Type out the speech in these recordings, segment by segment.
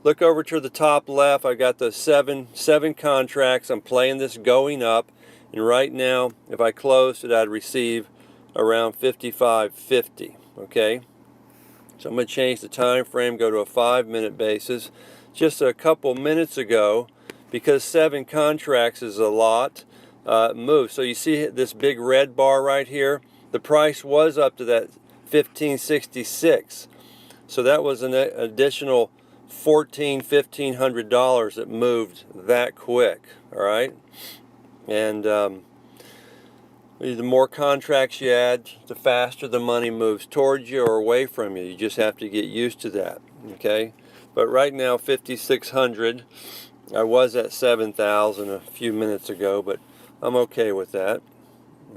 look over to the top left. I got the seven contracts. I'm playing this going up, and right now, if I closed it, I'd receive around 55.50. Okay, so I'm going to change the time frame, go to a 5-minute basis. Just a couple minutes ago, because 7 contracts is a lot, moved. So you see this big red bar right here. The price was up to that 1566. So that was an additional $1,500 that moved that quick. All right, and the more contracts you add, the faster the money moves towards you or away from you. You just have to get used to that. Okay, but right now 5,600. I was at 7,000 a few minutes ago, but I'm okay with that.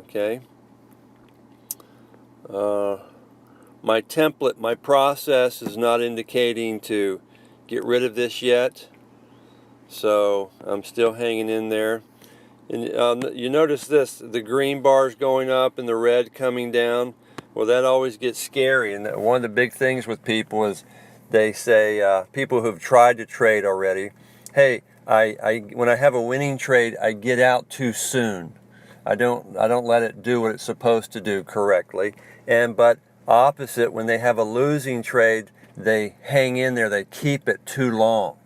Okay. My template, my process is not indicating to get rid of this yet, so I'm still hanging in there. And you notice this, the green bars going up and the red coming down. Well, that always gets scary, and one of the big things with people is they say, people who've tried to trade already, hey, when I have a winning trade, I get out too soon. I don't let it do what it's supposed to do correctly. But opposite, when they have a losing trade, they hang in there, they keep it too long.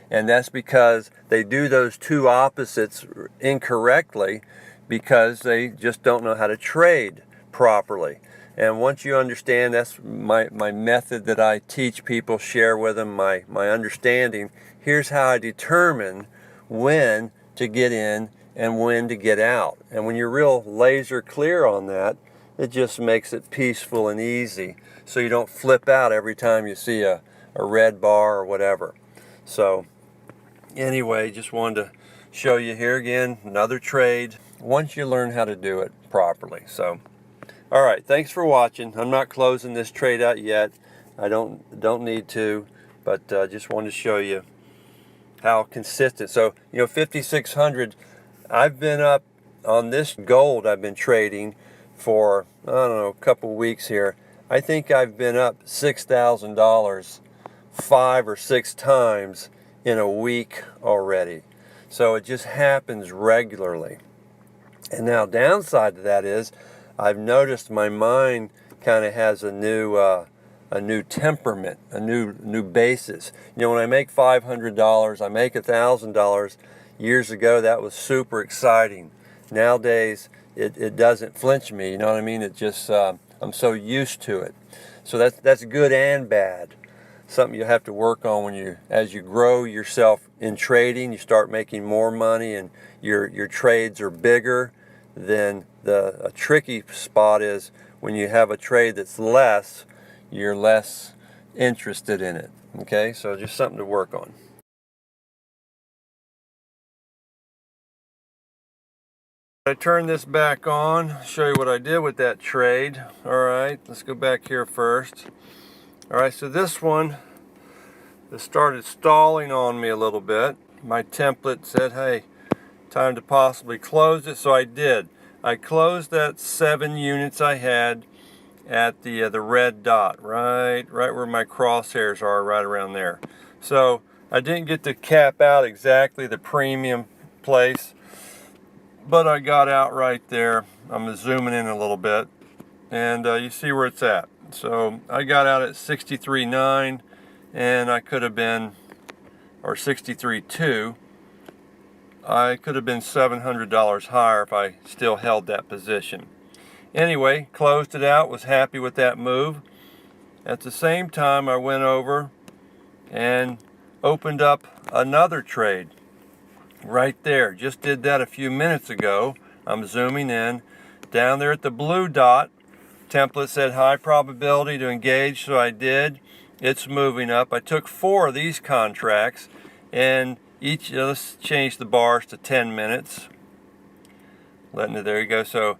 And that's because they do those two opposites incorrectly, because they just don't know how to trade properly. And once you understand, that's my method that I teach people, share with them my understanding. Here's how I determine when to get in and when to get out. And when you're real laser clear on that, it just makes it peaceful and easy, so you don't flip out every time you see a red bar or whatever. So anyway, just wanted to show you here again, another trade, once you learn how to do it properly. So, all right, thanks for watching. I'm not closing this trade out yet. I don't need to, but just wanted to show you how consistent. So, 5,600, I've been up on this gold I've been trading for, I don't know, a couple weeks here. I think I've been up $6,000 5 or 6 times in a week already. So it just happens regularly. And now downside to that is I've noticed my mind kind of has a new temperament, a new basis. When I make $500, I make $1,000. Years ago, that was super exciting. Nowadays, it doesn't flinch me. You know what I mean? It just I'm so used to it. So that's good and bad. Something you have to work on as you grow yourself in trading. You start making more money, and your trades are bigger. Then a tricky spot is when you have a trade that's less, you're less interested in it. Okay, so just something to work on. I turn this back on, show you what I did with that trade. All right, let's go back here first. All right, so this one, it started stalling on me a little bit. My template said, hey, time to possibly close it, so I did. I closed that 7 units I had at the red dot, right where my crosshairs are, right around there. So I didn't get to cap out exactly the premium place, but I got out right there. I'm zooming in a little bit, and you see where it's at. So I got out at 63.9, and I could have been, or 63.2. I could have been $700 higher if I still held that position. Anyway, closed it out, was happy with that move. At the same time, I went over and opened up another trade right there. Just did that a few minutes ago. I'm zooming in. Down there at the blue dot, template said high probability to engage, so I did. It's moving up. I took 4 of these contracts, and each, let's change the bars to 10 minutes. Letting it, there you go. So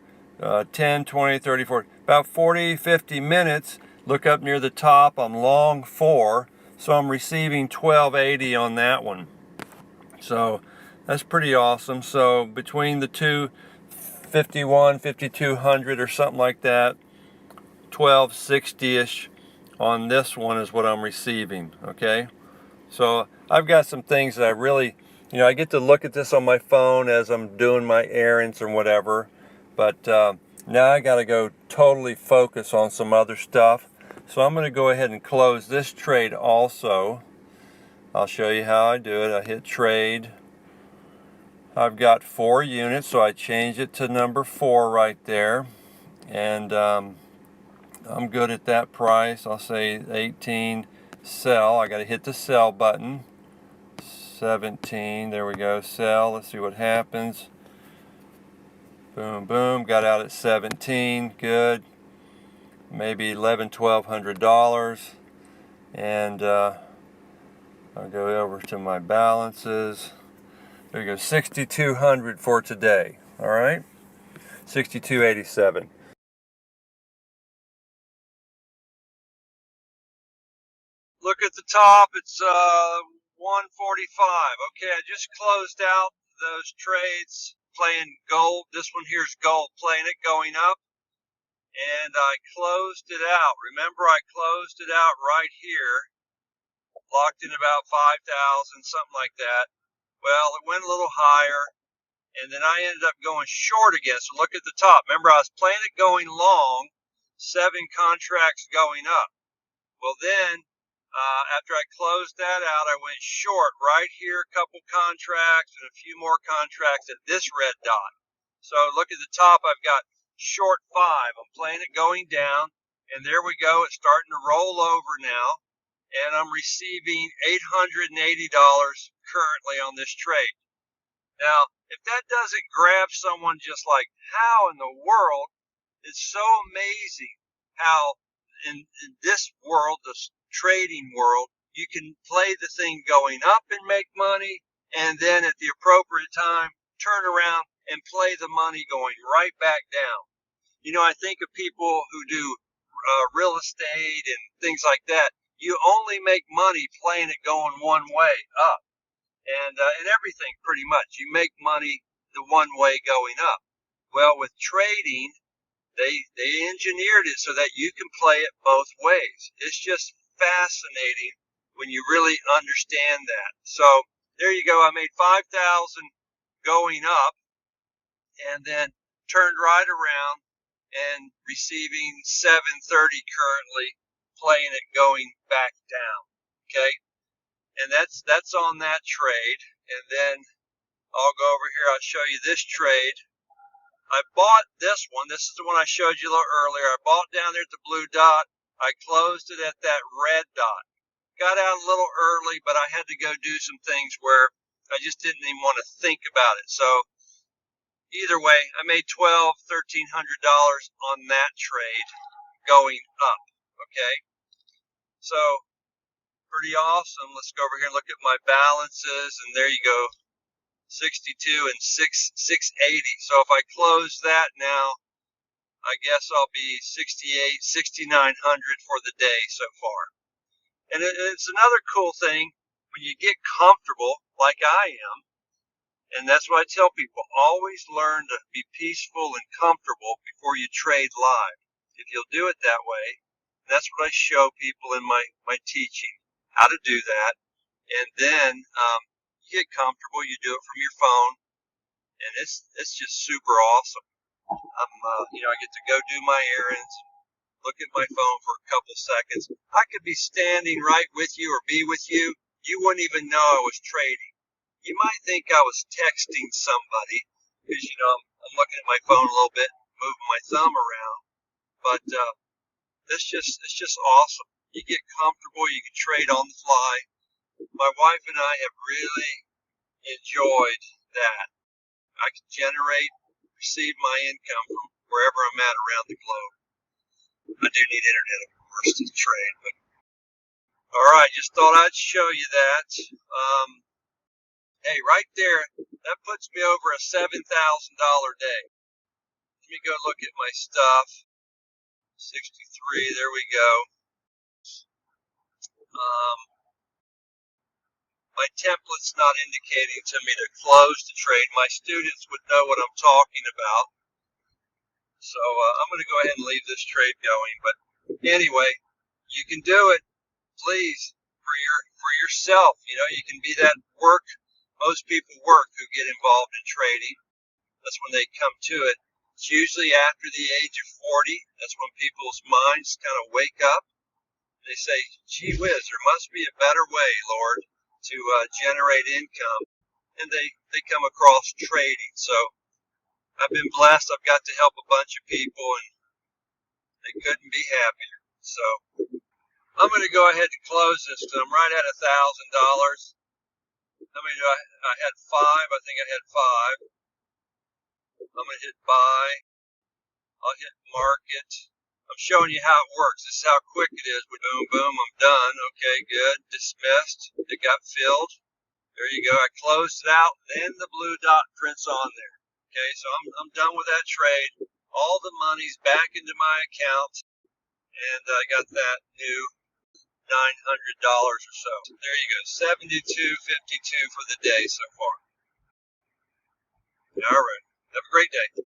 10, 20, 30, 40, about 40, 50 minutes. Look up near the top, I'm long 4, so I'm receiving 1280 on that one. So that's pretty awesome. So between the two, 51, 5200 or something like that, 1260-ish on this one is what I'm receiving. Okay, So I've got some things that I really, I get to look at this on my phone as I'm doing my errands or whatever, but now I got to go totally focus on some other stuff. So I'm going to go ahead and close this trade also. I'll show you how I do it. I hit trade. I've got 4 units, so I change it to number 4 right there, and I'm good at that price. I'll say 18, sell. I got to hit the sell button. 17, there we go, sell. Let's see what happens. Boom, boom, got out at 17, good. Maybe $1,100-$1,200. And I'll go over to my balances. There you go, 6,200 for today. All right, 62.87. Look at the top, it's 145. Okay, I just closed out those trades playing gold. This one here's gold, playing it going up, and I closed it out. Remember, I closed it out right here, locked in about 5,000, something like that. Well, it went a little higher, and then I ended up going short again. So look at the top. Remember, I was playing it going long, 7 contracts going up. Well, then after I closed that out, I went short right here, a couple contracts and a few more contracts at this red dot. So look at the top, I've got short 5. I'm playing it going down, and there we go. It's starting to roll over now, and I'm receiving $880 currently on this trade. Now, if that doesn't grab someone just like, how in the world, it's so amazing how in this world, this trading world, you can play the thing going up and make money, and then at the appropriate time turn around and play the money going right back down. I think of people who do real estate and things like that. You only make money playing it going one way up, and everything pretty much. You make money the one way going up. Well, with trading, they engineered it so that you can play it both ways. It's just fascinating when you really understand that. So there you go. I made 5,000 going up, and then turned right around and receiving 730 currently, playing it going back down. Okay, and that's on that trade. And then I'll go over here. I'll show you this trade. I bought this one. This is the one I showed you a little earlier. I bought down there at the blue dot. I closed it at that red dot. Got out a little early, but I had to go do some things where I just didn't even want to think about it. So either way, I made $1,200-$1,300 on that trade going up. Okay, so pretty awesome. Let's go over here and look at my balances, and there you go. 62 and 680. So if I close that now, I guess I'll be 68, 6,900 for the day so far. And it's another cool thing when you get comfortable like I am, and that's what I tell people, always learn to be peaceful and comfortable before you trade live. If you'll do it that way, and that's what I show people in my teaching, how to do that. And then you get comfortable, you do it from your phone, and it's just super awesome. I get to go do my errands, look at my phone for a couple seconds. I could be standing right with you or be with you. You wouldn't even know I was trading. You might think I was texting somebody because, I'm looking at my phone a little bit, moving my thumb around. But it's just awesome. You get comfortable. You can trade on the fly. My wife and I have really enjoyed that. I can receive my income from wherever I'm at around the globe. I do need internet, of course, to trade. But all right, just thought I'd show you that. Hey, right there, that puts me over a $7,000 day. Let me go look at my stuff. 63, there we go. My template's not indicating to me to close the trade. My students would know what I'm talking about. So I'm going to go ahead and leave this trade going. But anyway, you can do it. Please for yourself. You know, you can be that work. Most people work who get involved in trading. That's when they come to it. It's usually after the age of 40. That's when people's minds kind of wake up. They say, gee whiz, there must be a better way, Lord, to generate income. And they come across trading. So I've been blessed. I've got to help a bunch of people, and they couldn't be happier. So I'm going to go ahead and close this because I'm right at $1,000. How many do I had five. I think I had five. I'm going to hit buy. I'll hit market. I'm showing you how it works. This is how quick it is. Boom, boom, I'm done. Okay, good. Dismissed. It got filled. There you go. I closed it out. Then the blue dot prints on there. Okay, so I'm done with that trade. All the money's back into my account, and I got that new $900 or so. There you go. $72.52 for the day so far. All right. Have a great day.